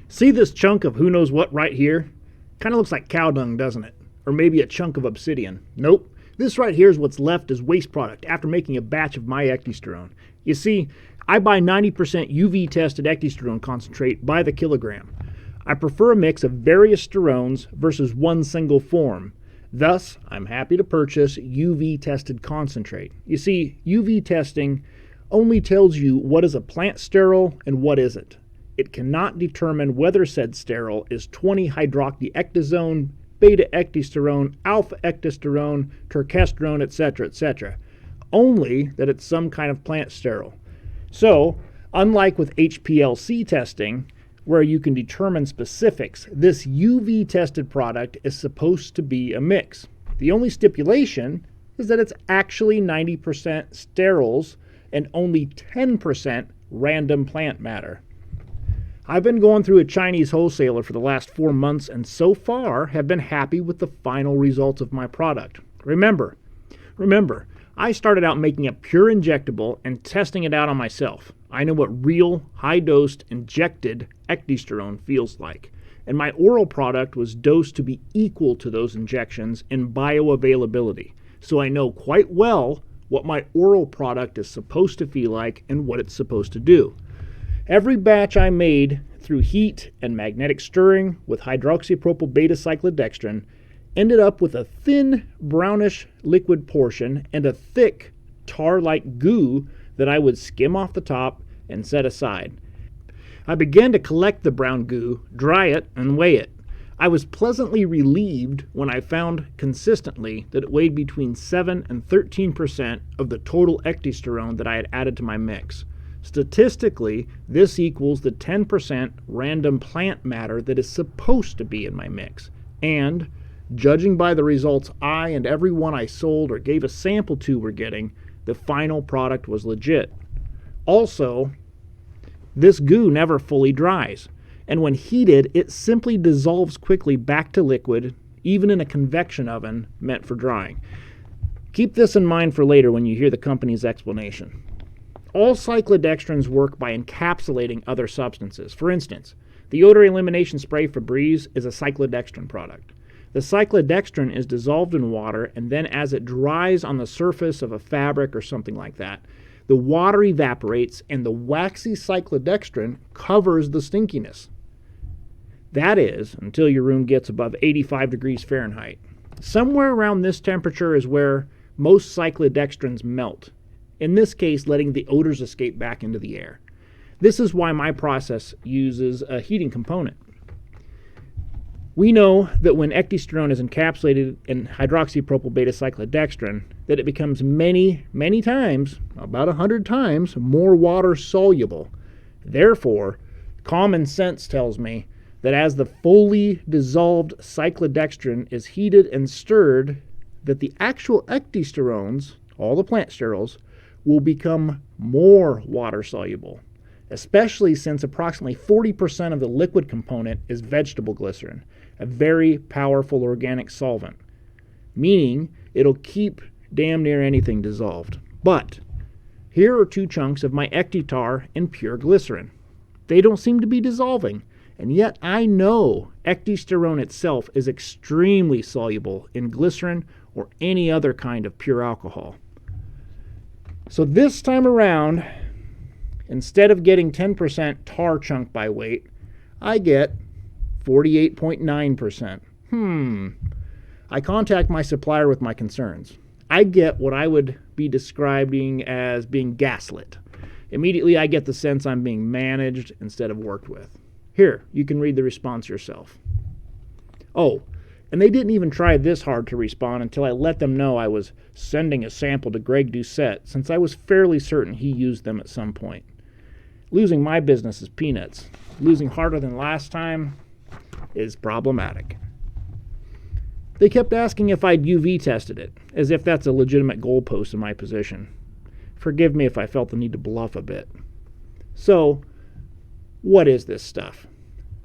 See this chunk of who knows what right here? Kind of looks like cow dung, doesn't it? Or maybe a chunk of obsidian. Nope. This right here is what's left as waste product after making a batch of my ecdysterone. You see, I buy 90% UV tested ecdysterone concentrate by the kilogram. I prefer a mix of various sterones versus one single form. Thus, I'm happy to purchase UV tested concentrate. You see, UV testing only tells you what is a plant sterol and what isn't. It cannot determine whether said sterol is 20-hydroxyecdazone, beta-ecdysterone, alpha-ecdysterone, terkesterone, etc., etc. Only that it's some kind of plant sterol. So, unlike with HPLC testing, where you can determine specifics, this UV-tested product is supposed to be a mix. The only stipulation is that it's actually 90% sterols and only 10% random plant matter. I've been going through a Chinese wholesaler for the last 4 months and so far have been happy with the final results of my product. Remember, I started out making a pure injectable and testing it out on myself. I know what real, high-dosed, injected ecdysterone feels like. And my oral product was dosed to be equal to those injections in bioavailability. So I know quite well what my oral product is supposed to feel like and what it's supposed to do. Every batch I made through heat and magnetic stirring with hydroxypropyl beta-cyclodextrin ended up with a thin brownish liquid portion and a thick tar-like goo that I would skim off the top and set aside. I began to collect the brown goo, dry it, and weigh it. I was pleasantly relieved when I found consistently that it weighed between 7 and 13% of the total ecdysterone that I had added to my mix. Statistically, this equals the 10% random plant matter that is supposed to be in my mix. And, judging by the results I and everyone I sold or gave a sample to were getting, the final product was legit. Also, this goo never fully dries, and when heated, it simply dissolves quickly back to liquid, even in a convection oven meant for drying. Keep this in mind for later when you hear the company's explanation. All cyclodextrins work by encapsulating other substances. For instance, the odor elimination spray Febreze is a cyclodextrin product. The cyclodextrin is dissolved in water, and then as it dries on the surface of a fabric or something like that, the water evaporates and the waxy cyclodextrin covers the stinkiness. That is, until your room gets above 85 degrees Fahrenheit. Somewhere around this temperature is where most cyclodextrins melt, in this case letting the odors escape back into the air. This is why my process uses a heating component. We know that when ecdysterone is encapsulated in hydroxypropyl beta-cyclodextrin, that it becomes many, many times, about 100 times, more water soluble. Therefore, common sense tells me that as the fully dissolved cyclodextrin is heated and stirred, that the actual ecdysterones, all the plant sterols, will become more water soluble, especially since approximately 40% of the liquid component is vegetable glycerin, a very powerful organic solvent, meaning it'll keep damn near anything dissolved. But here are 2 chunks of my ecdytar in pure glycerin. They don't seem to be dissolving, and yet I know ecdysterone itself is extremely soluble in glycerin or any other kind of pure alcohol. So this time around, instead of getting 10% tar chunk by weight, I get 48.9%. I contact my supplier with my concerns. I get what I would be describing as being gaslit. Immediately I get the sense I'm being managed instead of worked with. Here, you can read the response yourself. Oh, and they didn't even try this hard to respond until I let them know I was sending a sample to Greg Doucette, since I was fairly certain he used them at some point. Losing my business is peanuts. Losing harder than last time is problematic. They kept asking if I'd UV tested it, as if that's a legitimate goalpost in my position. Forgive me if I felt the need to bluff a bit. So, what is this stuff?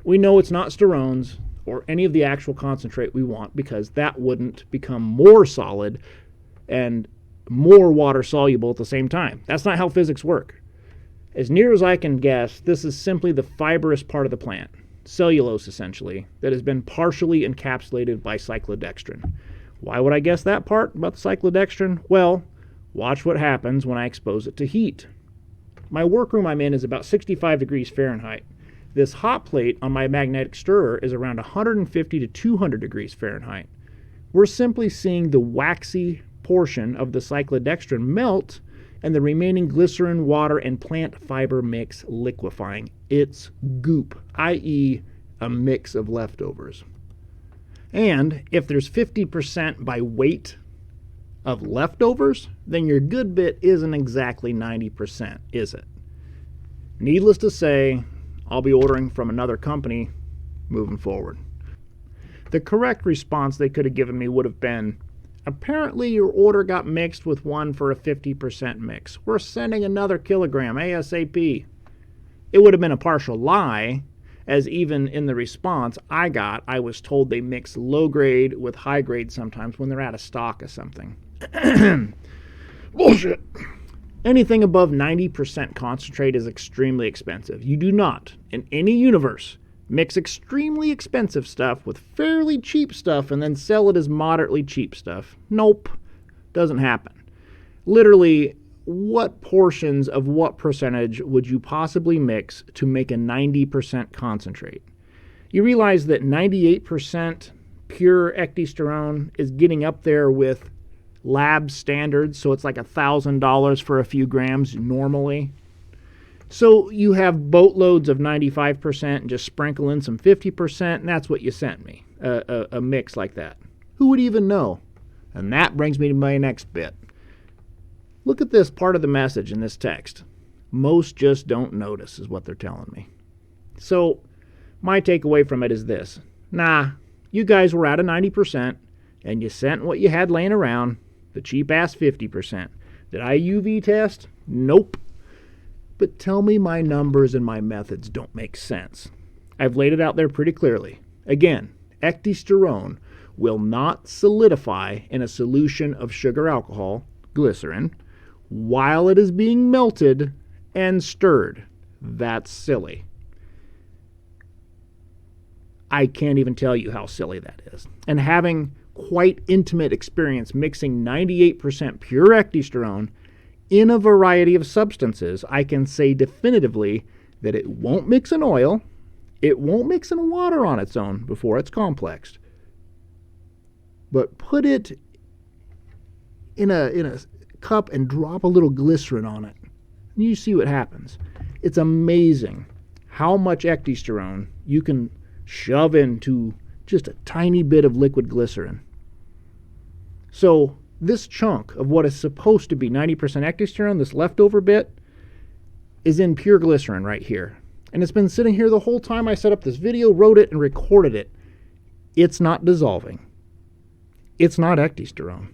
We know it's not sterones or any of the actual concentrate we want, because that wouldn't become more solid and more water soluble at the same time. That's not how physics work. As near as I can guess, this is simply the fibrous part of the plant. cellulose essentially, that has been partially encapsulated by cyclodextrin. Why would I guess that part about the cyclodextrin? Well, watch what happens when I expose it to heat. My workroom I'm in is about 65 degrees Fahrenheit. This hot plate on my magnetic stirrer is around 150 to 200 degrees Fahrenheit. We're simply seeing the waxy portion of the cyclodextrin melt and the remaining glycerin, water, and plant fiber mix liquefying. It's goop, i.e. a mix of leftovers. And if there's 50% by weight of leftovers, then your good bit isn't exactly 90%, is it? Needless to say, I'll be ordering from another company moving forward. The correct response they could have given me would have been, apparently your order got mixed with one for a 50% mix. We're sending another kilogram ASAP. It would have been a partial lie, as even in the response I was told they mix low grade with high grade sometimes when they're out of stock of something. Bullshit. Anything above 90% concentrate is extremely expensive. You do not, in any universe, mix extremely expensive stuff with fairly cheap stuff and then sell it as moderately cheap stuff. Nope. Doesn't happen. Literally, what portions of what percentage would you possibly mix to make a 90% concentrate? You realize that 98% pure ecdysterone is getting up there with lab standards, so it's like $1,000 for a few grams normally. So you have boatloads of 95% and just sprinkle in some 50%, and that's what you sent me, a mix like that. Who would even know? And that brings me to my next bit. Look at this part of the message in this text. Most just don't notice is what they're telling me. So my takeaway from it is this. Nah, you guys were out of 90%, and you sent what you had laying around, the cheap-ass 50%. Did I UV test? Nope. But tell me my numbers and my methods don't make sense. I've laid it out there pretty clearly. Again, ecdysterone will not solidify in a solution of sugar alcohol, glycerin, while it is being melted and stirred. That's silly. I can't even tell you how silly that is. And having quite intimate experience mixing 98% pure ecdysterone in a variety of substances, I can say definitively that it won't mix in oil, it won't mix in water on its own before it's complexed. But put it in a cup and drop a little glycerin on it, and you see what happens. It's amazing how much ecdysterone you can shove into just a tiny bit of liquid glycerin. So this chunk of what is supposed to be 90% ecdysterone, this leftover bit, is in pure glycerin right here. And it's been sitting here the whole time I set up this video, wrote it, and recorded it. It's not dissolving. It's not ecdysterone.